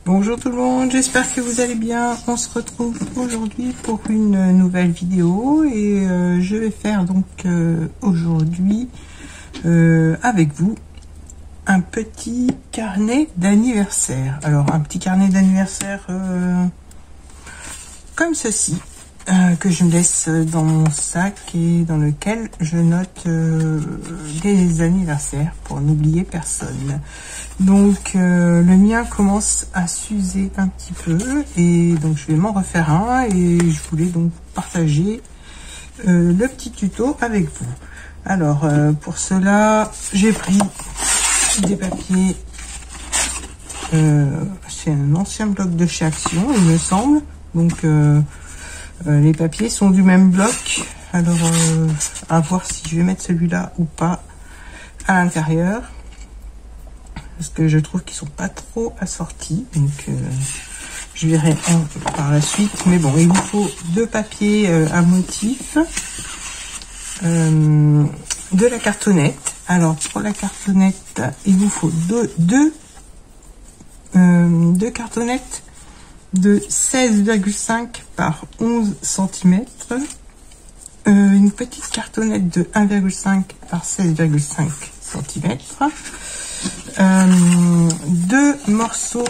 Bonjour tout le monde, j'espère que vous allez bien. On se retrouve aujourd'hui pour une nouvelle vidéo et je vais faire donc aujourd'hui avec vous un petit carnet d'anniversaire. Alors un petit carnet d'anniversaire comme ceci que je me laisse dans mon sac et dans lequel je note des anniversaires pour n'oublier personne. Donc le mien commence à s'user un petit peu et donc je vais m'en refaire un et je voulais donc partager le petit tuto avec vous. Alors pour cela j'ai pris des papiers, c'est un ancien bloc de chez Action il me semble, donc les papiers sont du même bloc, alors à voir si je vais mettre celui-là ou pas à l'intérieur. Parce que je trouve qu'ils sont pas trop assortis, donc je verrai par la suite. Mais bon, il vous faut deux papiers à motif, de la cartonnette. Alors pour la cartonnette, il vous faut deux cartonnettes de 16,5 par 11 cm, une petite cartonnette de 1,5 par 16,5 cm. Deux morceaux,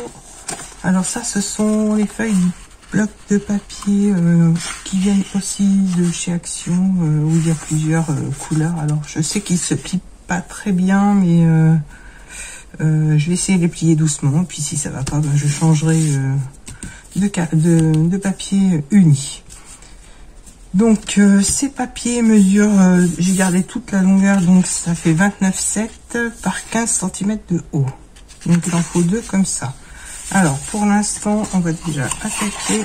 alors ça ce sont les feuilles du bloc de papier qui viennent aussi de chez Action, où il y a plusieurs couleurs. Alors je sais qu'ils se plient pas très bien, mais je vais essayer de les plier doucement, puis si ça va pas, ben, je changerai de papier uni. Donc ces papiers mesurent, j'ai gardé toute la longueur, donc ça fait 29,7 par 15 cm de haut. Donc il en faut deux comme ça. Alors pour l'instant on va déjà attaquer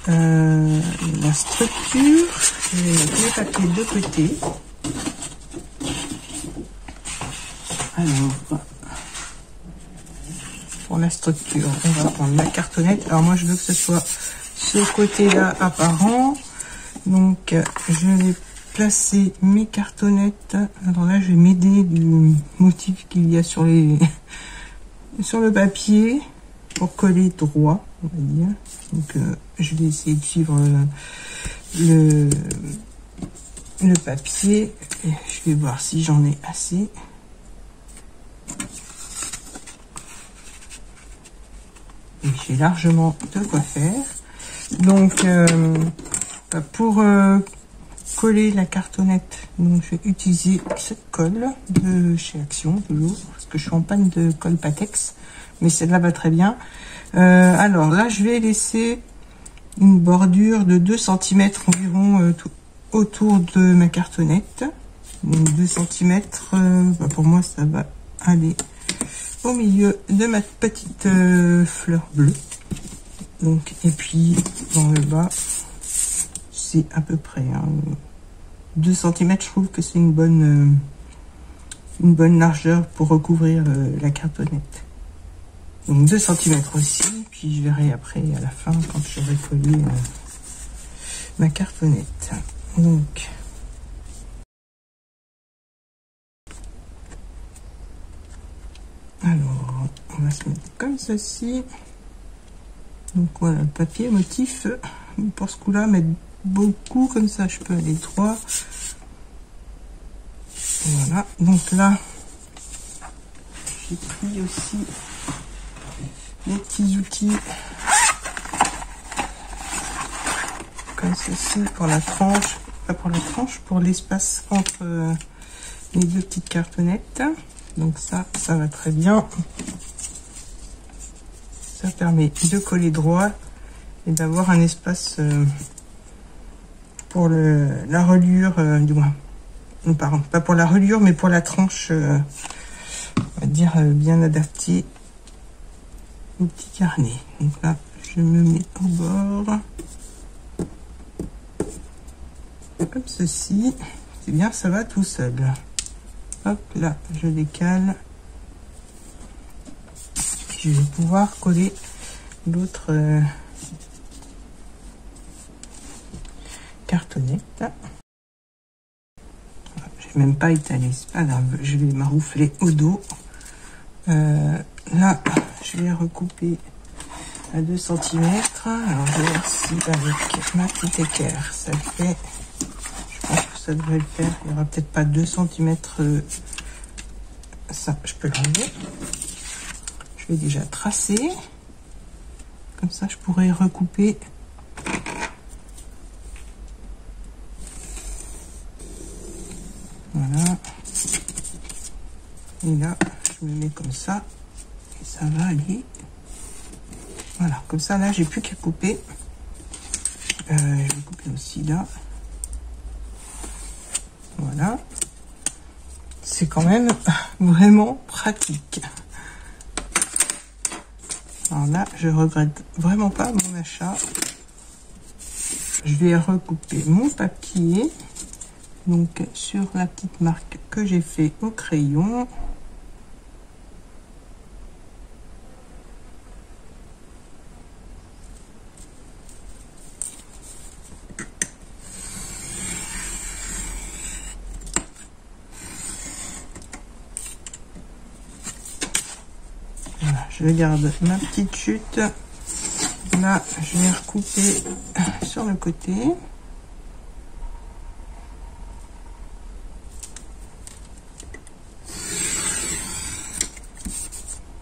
la structure. Je vais mettre les papiers de côté. Alors pour la structure on va prendre la cartonnette. Alors moi je veux que ce soit ce côté là apparent. Donc je vais placer mes cartonnettes. Alors là je vais m'aider du motif qu'il y a sur les sur le papier pour coller droit, on va dire. Donc je vais essayer de suivre le papier et je vais voir si j'en ai assez. Et j'ai largement de quoi faire. Donc pour coller la cartonnette, donc je vais utiliser cette colle de chez Action toujours, parce que je suis en panne de colle Patex, mais celle-là va très bien. Alors là je vais laisser une bordure de 2 cm environ autour de ma cartonnette. Donc 2 cm, pour moi ça va aller au milieu de ma petite fleur bleue. Donc et puis dans le bas c'est à peu près 2 cm, je trouve que c'est une bonne largeur pour recouvrir la cartonnette. Donc 2 cm aussi, puis je verrai après à la fin quand j'aurai collé ma cartonnette. Donc alors on va se mettre comme ceci. Donc voilà le papier motif, pour ce coup là mettre beaucoup comme ça, je peux aller droit. Voilà, donc là j'ai pris aussi les petits outils comme ceci pour la tranche, pas pour la tranche, pour l'espace entre les deux petites cartonnettes. Donc ça va très bien, ça permet de coller droit et d'avoir un espace pour la reliure, du moins, pardon, pas pour la reliure, mais pour la tranche, on va dire bien adaptée au petit carnet. Donc là, je me mets au bord, comme ceci. C'est bien, ça va tout seul. Hop, là, je décale. Je vais pouvoir coller l'autre cartonnette. Je vais même pas étaler, c'est pas grave, je vais m'arroufler au dos. Là je vais recouper à 2 cm. Alors je vais voir si avec ma petite équerre ça le fait. Je pense que ça devrait le faire. Il n'y aura peut-être pas 2 cm. Ça, je peux l'enlever. Je vais déjà tracer. Comme ça, je pourrais recouper. Voilà. Et là, je me mets comme ça. Et ça va aller. Voilà, comme ça, là, j'ai plus qu'à couper. Je vais couper aussi là. Voilà. C'est quand même vraiment pratique. Alors là, je regrette vraiment pas mon achat. Je vais recouper mon papier. Donc, sur la petite marque que j'ai fait au crayon. Voilà, je garde ma petite chute. Là, je vais recouper sur le côté.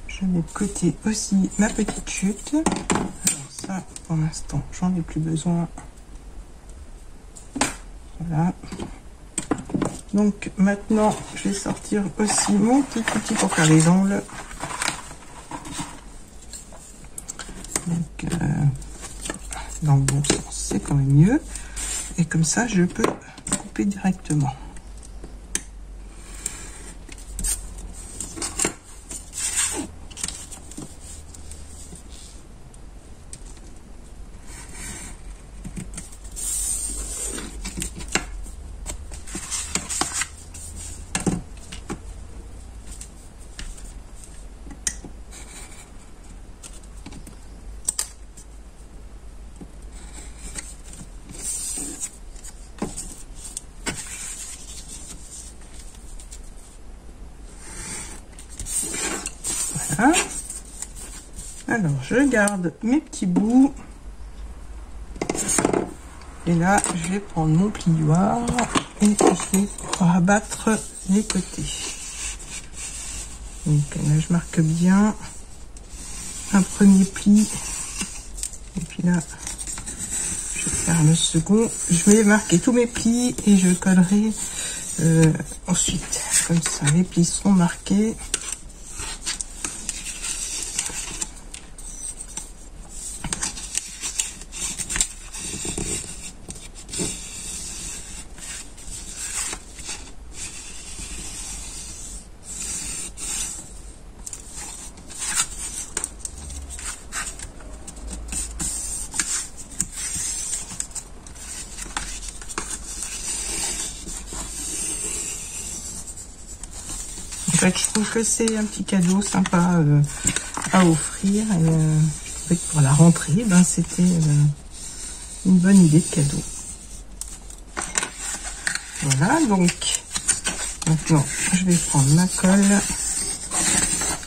Je mets de côté aussi ma petite chute. Alors ça, pour l'instant, j'en ai plus besoin. Voilà. Donc maintenant, je vais sortir aussi mon petit outil pour faire les ongles. Donc, dans le bon sens, c'est quand même mieux. Et comme ça, je peux couper directement. Voilà. Alors, je garde mes petits bouts. Et là, je vais prendre mon plioir et je vais rabattre les côtés. Donc là, je marque bien un premier pli. Et puis là, je vais faire le second. Je vais marquer tous mes plis et je collerai ensuite. Comme ça, les plis sont marqués. En fait, je trouve que c'est un petit cadeau sympa à offrir. Et, je trouvais que pour la rentrée, ben, c'était une bonne idée de cadeau. Voilà, donc maintenant, je vais prendre ma colle,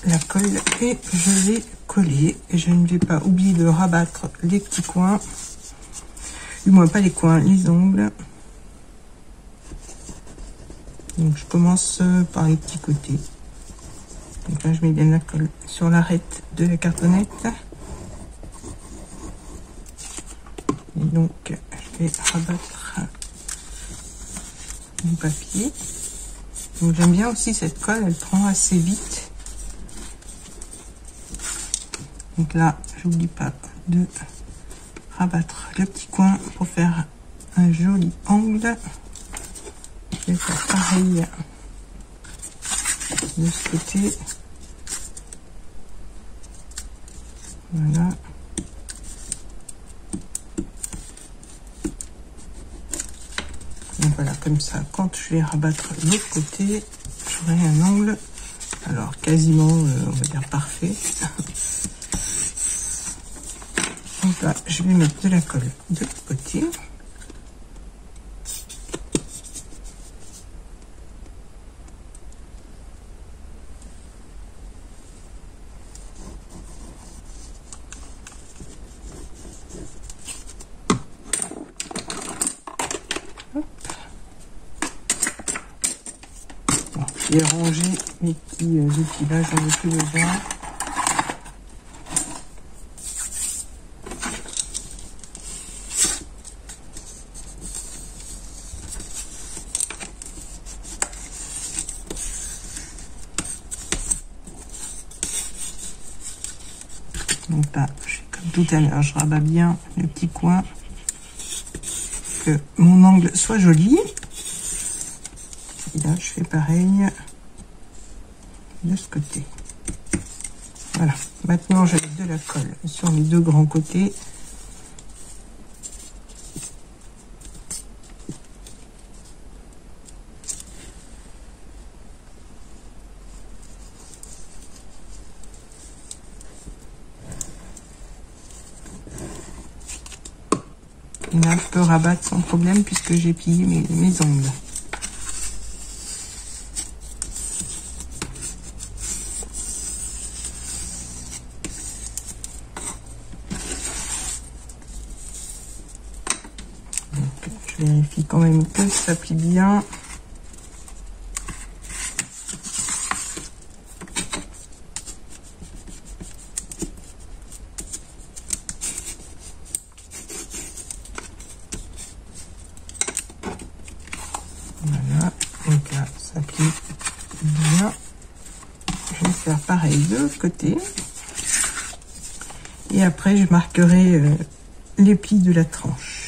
la colle, et je vais coller. Et je ne vais pas oublier de rabattre les petits coins, du moins pas les coins, les ongles. Donc je commence par les petits côtés. Donc là je mets bien la colle sur l'arête de la cartonnette. Et donc je vais rabattre mon papier. Donc j'aime bien aussi cette colle, elle prend assez vite. Donc là j'oublie pas de rabattre le petit coin pour faire un joli angle. Je vais faire pareil de ce côté. Voilà. Donc voilà, comme ça, quand je vais rabattre l'autre côté, j'aurai un angle, alors quasiment, on va dire parfait. Donc là, je vais mettre de la colle de l'autre côté. qui est rangé mais qui depuis là j'en ai plus besoin. Donc là, comme tout à l'heure, je rabats bien le petit coin, que mon angle soit joli. Et là, je fais pareil de ce côté. Voilà. Maintenant, je mets de la colle sur les deux grands côtés. Et là, je peux rabattre sans problème puisque j'ai plié mes ongles. Donc, je vérifie quand même que ça plie bien. Voilà, donc là, ça plie bien. Je vais faire pareil de l'autre côté. Et après, je marquerai les plis de la tranche.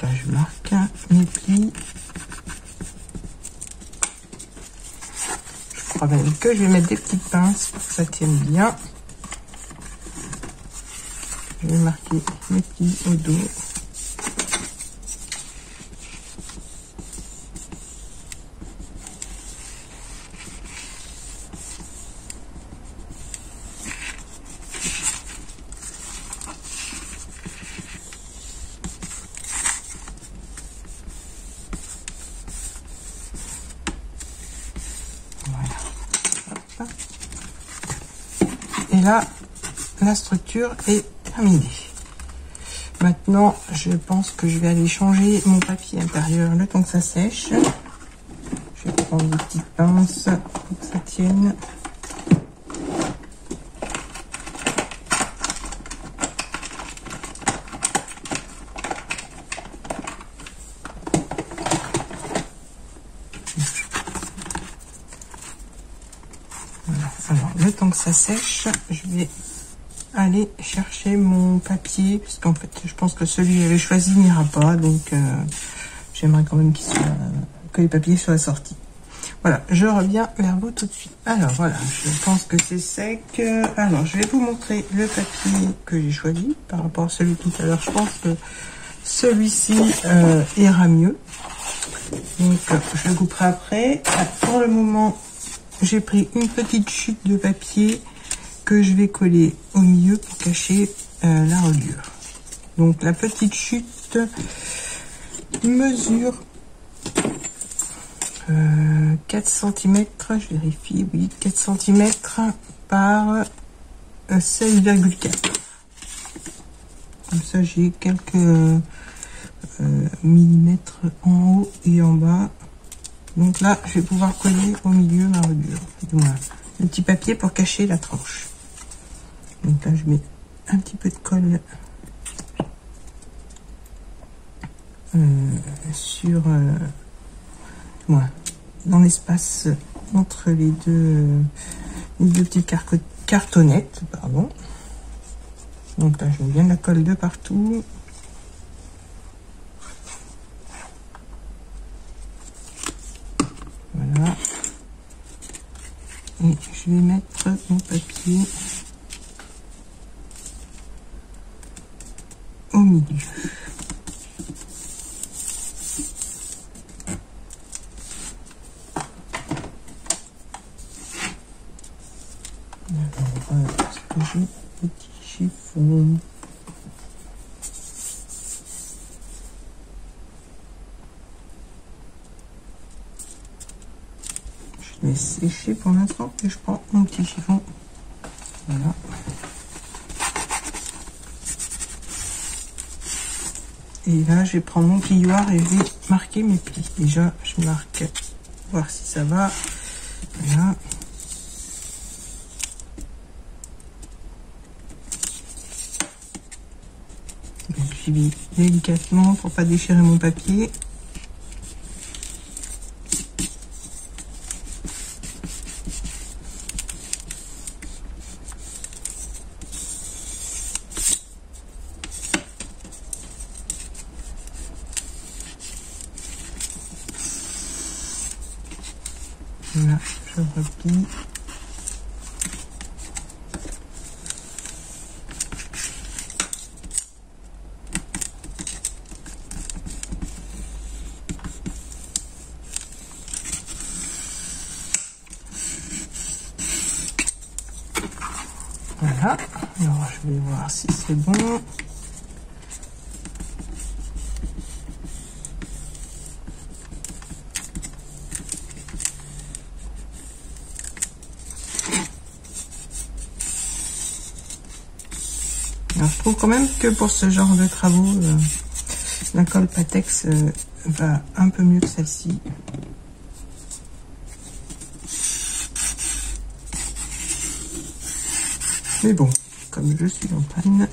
Là, je marque mes plis. Je crois même que je vais mettre des petites pinces pour que ça tienne bien. Je vais marquer mes plis au dos. Et là, la structure est terminée. Maintenant, je pense que je vais aller changer mon papier intérieur le temps que ça sèche. Je vais prendre des petites pinces pour que ça tienne. Voilà. Alors, le temps que ça sèche, je vais aller chercher mon papier, puisqu'en fait, je pense que celui que j'avais choisi n'ira pas, donc j'aimerais quand même que les papiers soient sortis. Voilà, je reviens vers vous tout de suite. Alors voilà, je pense que c'est sec. Alors, je vais vous montrer le papier que j'ai choisi par rapport à celui de tout à l'heure. Je pense que celui-ci ira mieux. Donc, je le couperai après. Pour le moment, j'ai pris une petite chute de papier que je vais coller au milieu pour cacher la reliure. Donc la petite chute mesure 4 cm, je vérifie, oui, 4 cm par 16,4. Comme ça j'ai quelques millimètres en haut et en bas. Donc là je vais pouvoir coller au milieu ma reliure, du moins le petit papier pour cacher la tranche. Donc là, je mets un petit peu de colle sur dans l'espace entre les deux petites cartonnettes, pardon. Donc là, je mets bien de la colle de partout. Voilà. Et je vais mettre mon papier au milieu. Alors, est-ce que j'ai petit chiffon? Je vais sécher pour l'instant et je prends mon petit chiffon. Voilà. Et là, je vais prendre mon plioir et je vais marquer mes plis. Déjà, je marque, voir si ça va. Voilà. Donc, j'y vais délicatement pour pas déchirer mon papier. Voilà, je replie. Voilà, alors je vais voir si c'est bon. Alors, je trouve quand même que pour ce genre de travaux, la colle Patex va un peu mieux que celle-ci. Mais bon, comme je suis en panne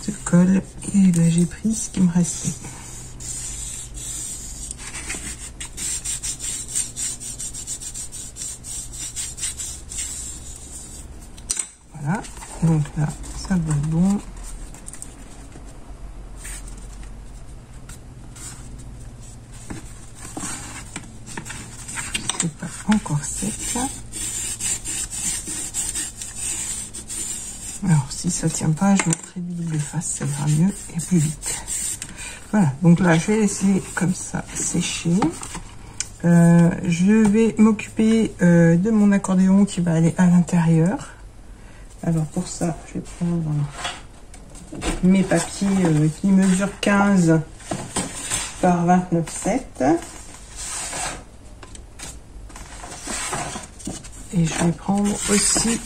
de colle, et ben j'ai pris ce qui me restait. Voilà, donc là, ça va être bon. C'est pas encore sec. Alors, si ça tient pas, je mettrai du double face, ça ira mieux et plus vite. Voilà, donc là, je vais laisser comme ça sécher. Je vais m'occuper de mon accordéon qui va aller à l'intérieur. Alors, pour ça, je vais prendre mes papiers qui mesurent 15 par 29,7. Et je vais prendre aussi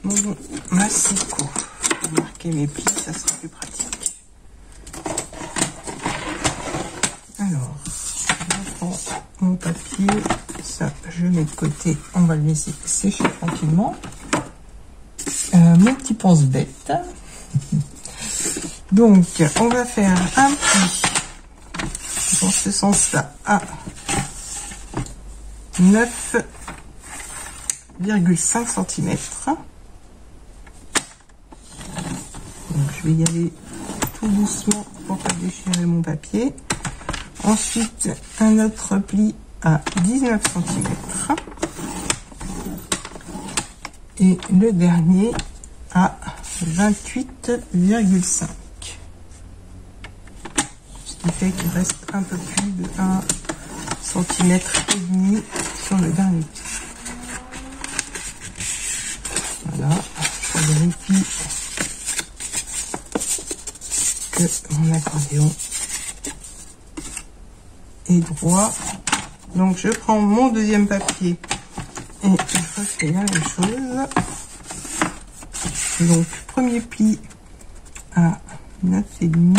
mon massicot pour marquer mes plis, ça sera plus pratique. Alors, je prends mon papier, ça je mets de côté, on va le laisser sécher tranquillement. Mon petit pense-bête. Donc, on va faire un pli dans ce sens-là à 9,5 cm. Donc, je vais y aller tout doucement pour pas déchirer mon papier. Ensuite, un autre pli à 19 cm. Et le dernier à 28,5. Ce qui fait qu'il reste un peu plus de 1 cm et demi sur le dernier pli. Voilà, je vérifie que mon accordéon est droit. Donc je prends mon deuxième papier et je refais la même chose. Donc premier pli à 9,5.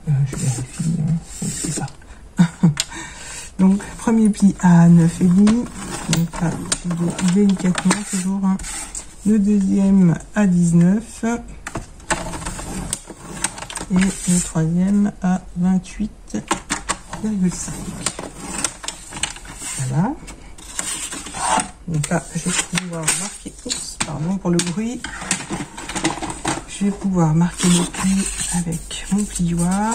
Je vérifie, c'est ça. Donc premier pli à 9,5. Donc là, je vais délicatement toujours. Le deuxième à 19. Et le troisième à 28,5. Voilà. Donc là, je vais pouvoir marquer, oups, pardon pour le bruit. Je vais pouvoir marquer le pli avec mon plioir.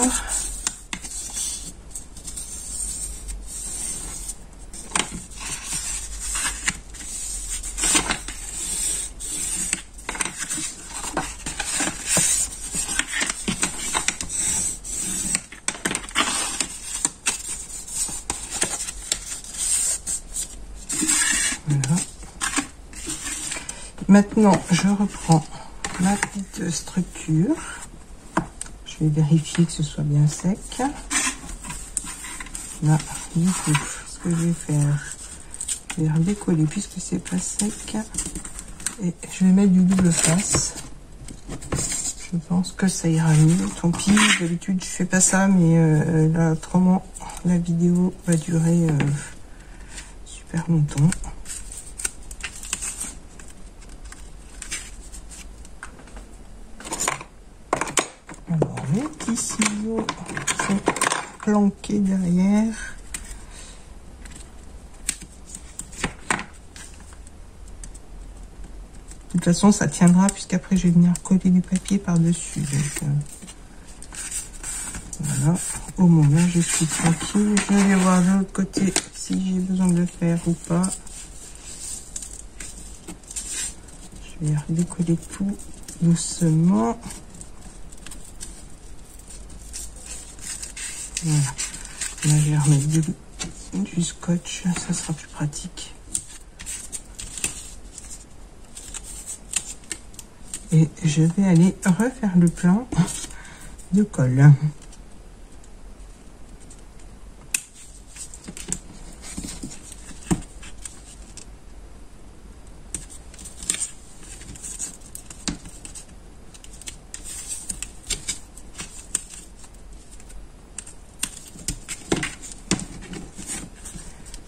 Maintenant, je reprends ma petite structure. Je vais vérifier que ce soit bien sec. Là, du coup, ce que je vais faire, je vais redécoller puisque c'est pas sec. Et je vais mettre du double face. Je pense que ça ira mieux. Tant pis, d'habitude je fais pas ça, mais là, autrement, la vidéo va durer super longtemps. Alors, les petits ciseaux sont planqués derrière. De toute façon, ça tiendra puisqu'après, je vais venir coller du papier par-dessus. Donc, voilà. Au moment où je suis tranquille, je vais voir de l'autre côté si j'ai besoin de le faire ou pas. Je vais redécoller tout doucement. Voilà. Là, je vais remettre du scotch, ça sera plus pratique. Et je vais aller refaire le plan de colle.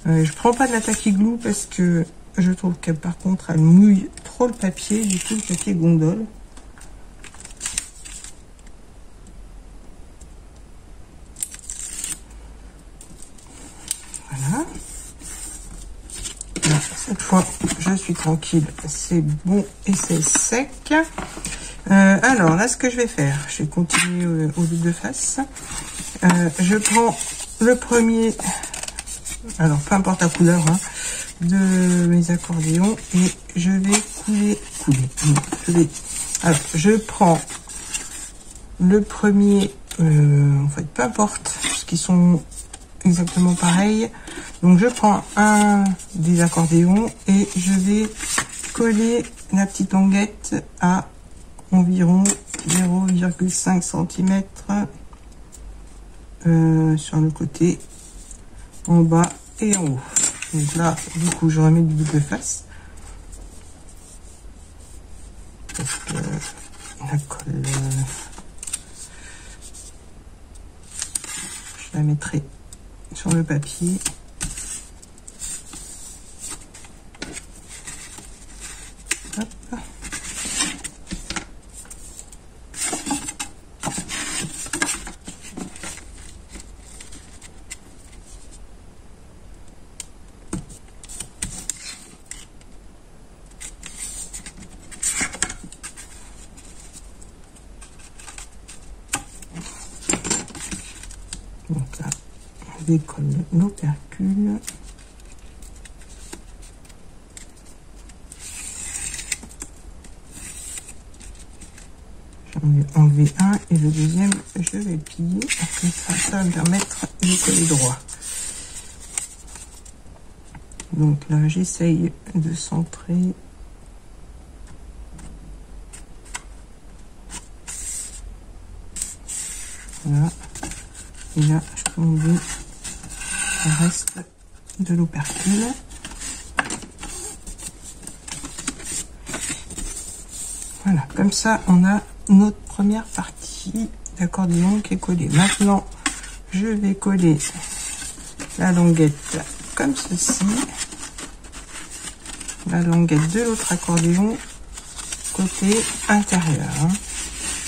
Je prends pas de la tacky glue parce que je trouve que par contre elle mouille trop le papier, du coup le papier gondole. Voilà. Là, cette fois je suis tranquille, c'est bon et c'est sec. Alors là ce que je vais faire, je vais continuer au double face. Je prends le premier, alors peu importe la couleur, hein, de mes accordéons et je vais couler. Alors je prends le premier, en fait peu importe parce qu'ils sont exactement pareils, donc je prends un des accordéons et je vais coller la petite languette à environ 0,5 cm sur le côté, en bas et en haut. Donc là, du coup, je remets du double face. Parce que la colle, je la mettrai sur le papier. Hop. Donc là, on décolle l'opercule. J'en ai enlevé un et le deuxième, je vais le plier. Comme ça va me permettre de coller droit. Donc là, j'essaye de centrer. Voilà. Et là, je peux enlever le reste de l'opercule. Voilà, comme ça, on a notre première partie d'accordéon qui est collée. Maintenant, je vais coller la languette comme ceci. La languette de l'autre accordéon côté intérieur.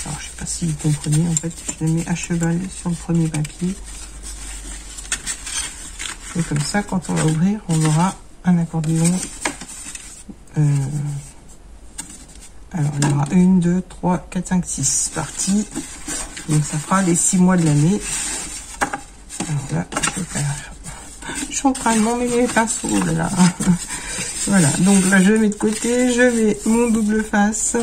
Alors, je sais pas si vous comprenez, en fait, je le mets à cheval sur le premier papier. Et comme ça, quand on va ouvrir, on aura un accordéon. Alors, il y aura 1, 2, 3, 4, 5, 6 parties. Donc, ça fera les 6 mois de l'année. Alors là, je suis en train de m'emmêler les pinceaux, là. Voilà, donc là, je mets de côté, je mets mon double face.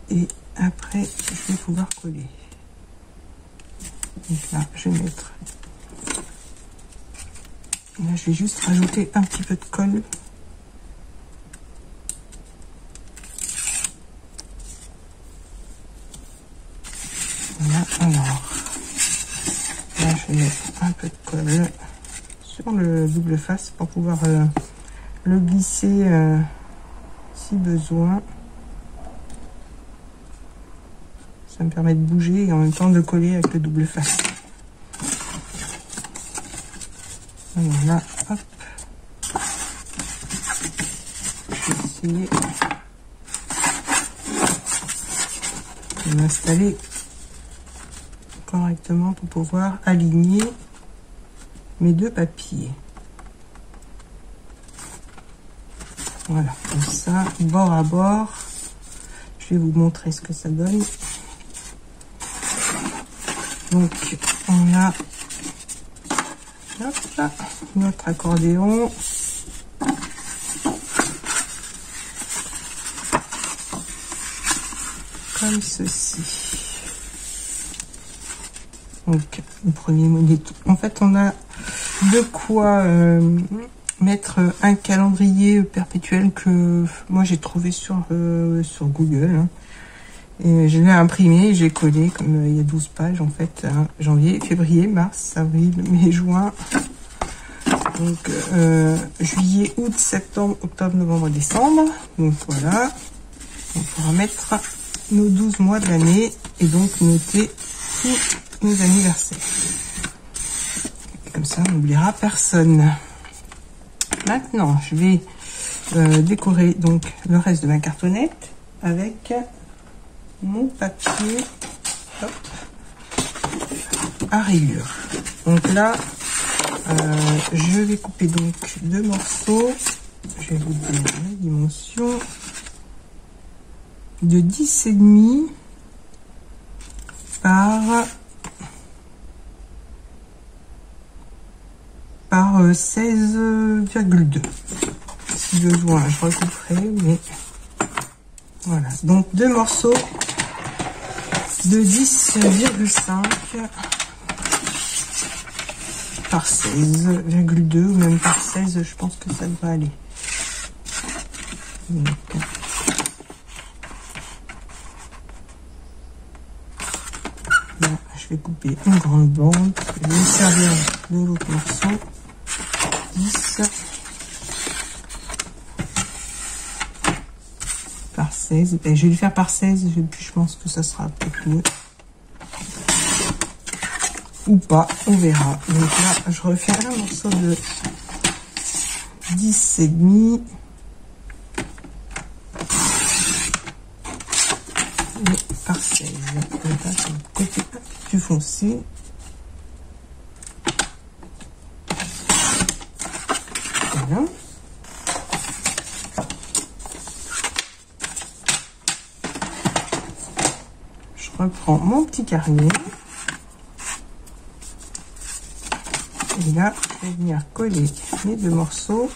Et après, je vais pouvoir coller. Donc là, je vais mettre Là, je vais juste rajouter un petit peu de colle. Voilà, alors. Là, je vais mettre un peu de colle sur le double face pour pouvoir le glisser si besoin. Ça me permet de bouger et en même temps de coller avec le double face. Voilà, hop. Je vais essayer de m'installer correctement pour pouvoir aligner mes deux papiers. Voilà, comme ça, bord à bord. Je vais vous montrer ce que ça donne. Donc, on a hop, là, notre accordéon. Comme ceci. Donc, le premier monéto. En fait, on a de quoi mettre un calendrier perpétuel que moi j'ai trouvé sur Google. Hein. Et je l'ai imprimé, j'ai collé, comme il y a 12 pages en fait, hein, janvier, février, mars, avril, mai, juin. Donc juillet, août, septembre, octobre, novembre, décembre. Donc voilà, on pourra mettre nos 12 mois de l'année et donc noter tous nos anniversaires. Et comme ça, on n'oubliera personne. Maintenant, je vais décorer donc le reste de ma cartonnette avec mon papier hop, à rayures. Donc là, je vais couper donc deux morceaux. Je vais vous donner la dimension de 10,5 par 16,2. Si besoin, je recouperai, mais voilà. Donc deux morceaux de 10,5 par 16,2 ou même par 16, je pense que ça devrait aller. Donc, là, je vais couper une grande bande. Je vais me servir de l'autre morceau. 10 par 16. Et je vais le faire par 16, et puis je pense que ça sera peut-être mieux. Ou pas, on verra. Donc là, je refais un morceau de 10,5 par 16. Donc là, c'est le côté un peu plus foncé. Voilà. Je reprends mon petit carnet. Et là, je vais venir coller mes deux morceaux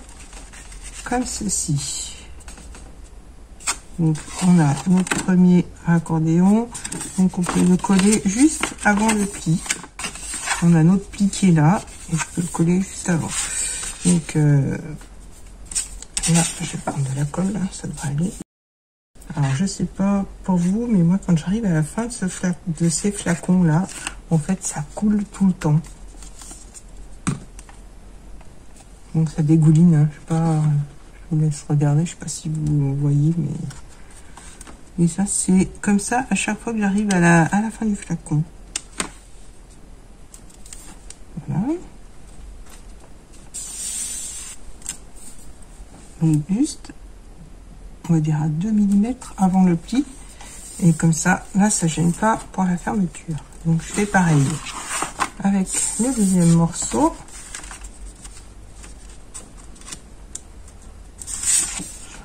comme ceci. Donc, on a notre premier accordéon. Donc, on peut le coller juste avant le pli. On a notre pli qui est là. Et je peux le coller juste avant. Donc, là, je vais prendre de la colle. Là, ça devrait aller. Alors, je sais pas pour vous, mais moi, quand j'arrive à la fin de ces flacons-là, en fait, ça coule tout le temps. Donc ça dégouline, hein. Je sais pas, je vous laisse regarder, je sais pas si vous voyez, mais ça c'est comme ça à chaque fois que j'arrive à la fin du flacon. Voilà. Donc juste, on va dire à 2 mm avant le pli, et comme ça, là ça gêne pas pour la fermeture. Donc je fais pareil avec le deuxième morceau.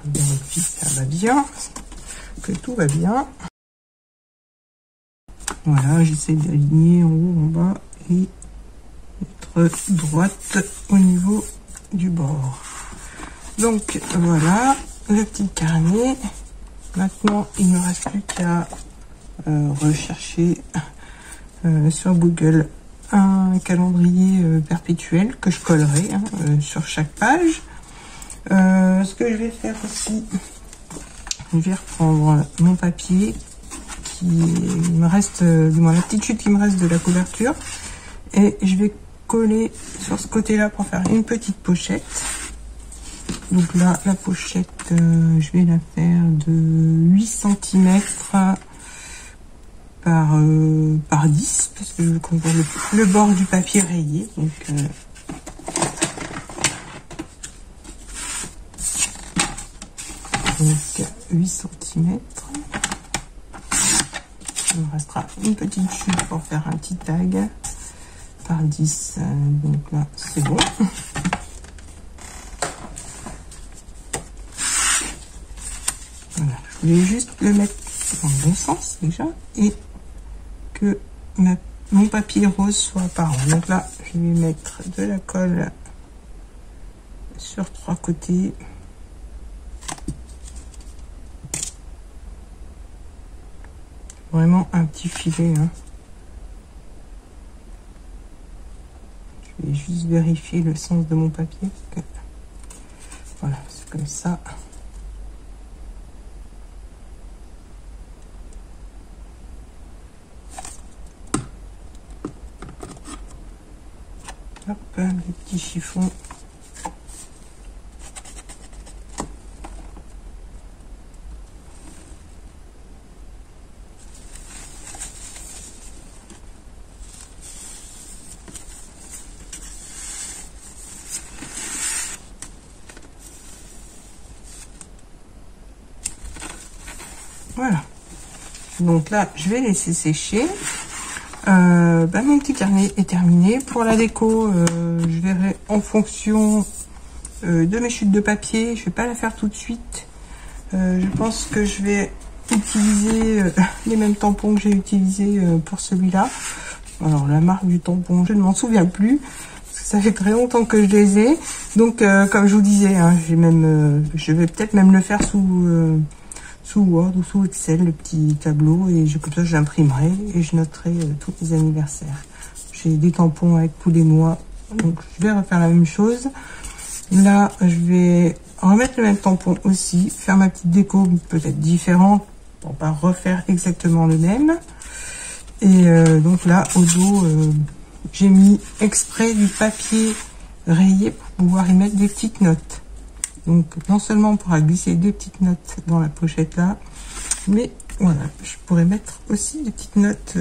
Vérifie que ça va bien, que tout va bien. Voilà, j'essaie d'aligner en haut, en bas et être droite au niveau du bord. Donc voilà le petit carnet. Maintenant, il ne me reste plus qu'à rechercher sur Google un calendrier perpétuel que je collerai sur chaque page. Ce que je vais faire aussi, je vais reprendre mon papier qui me reste, du moins la petite chute qui me reste de la couverture, et je vais coller sur ce côté-là pour faire une petite pochette. Donc là, la pochette, je vais la faire de 8 cm par 10, parce que je veux qu'on voit le bord du papier rayé. Donc, donc 8 cm. Il me restera une petite chute pour faire un petit tag par 10. Donc là, c'est bon. Voilà, je voulais juste le mettre dans le bon sens déjà et que mon papier rose soit apparent. Donc là, je vais mettre de la colle sur 3 côtés. Vraiment un petit filet. Je vais juste vérifier le sens de mon papier. Parce que, voilà, c'est comme ça. Hop, les petits chiffons. Voilà. Donc là, je vais laisser sécher. Mon petit carnet est terminé. Pour la déco, je verrai en fonction de mes chutes de papier. Je vais pas la faire tout de suite. Je pense que je vais utiliser les mêmes tampons que j'ai utilisés pour celui-là. Alors la marque du tampon, je ne m'en souviens plus. Parce que ça fait très longtemps que je les ai. Donc comme je vous disais, je vais peut-être même le faire sous Word ou sous Excel, le petit tableau, et comme ça j'imprimerai et je noterai tous les anniversaires. J'ai des tampons avec tous les mois, donc je vais refaire la même chose. Là, je vais remettre le même tampon aussi, faire ma petite déco peut-être différente pour pas refaire exactement le même. Et donc là, au dos, j'ai mis exprès du papier rayé pour pouvoir y mettre des petites notes. Donc non seulement on pourra glisser des petites notes dans la pochette là, mais voilà, je pourrais mettre aussi des petites notes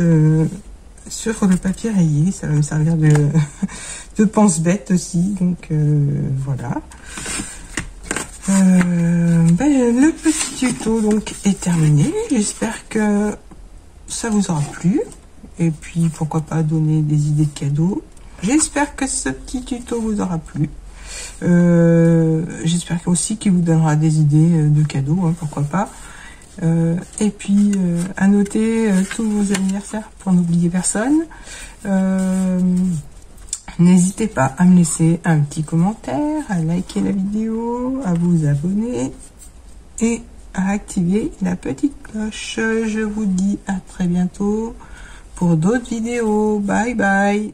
sur le papier rayé. Ça va me servir de pense-bête aussi. Donc voilà. Le petit tuto donc est terminé. J'espère que ça vous aura plu. Et puis pourquoi pas donner des idées de cadeaux. J'espère que ce petit tuto vous aura plu. J'espère aussi qu'il vous donnera des idées de cadeaux, pourquoi pas. Et puis à noter tous vos anniversaires pour n'oublier personne. N'hésitez pas à me laisser un petit commentaire, à liker la vidéo, à vous abonner et à activer la petite cloche. Je vous dis à très bientôt pour d'autres vidéos. Bye bye.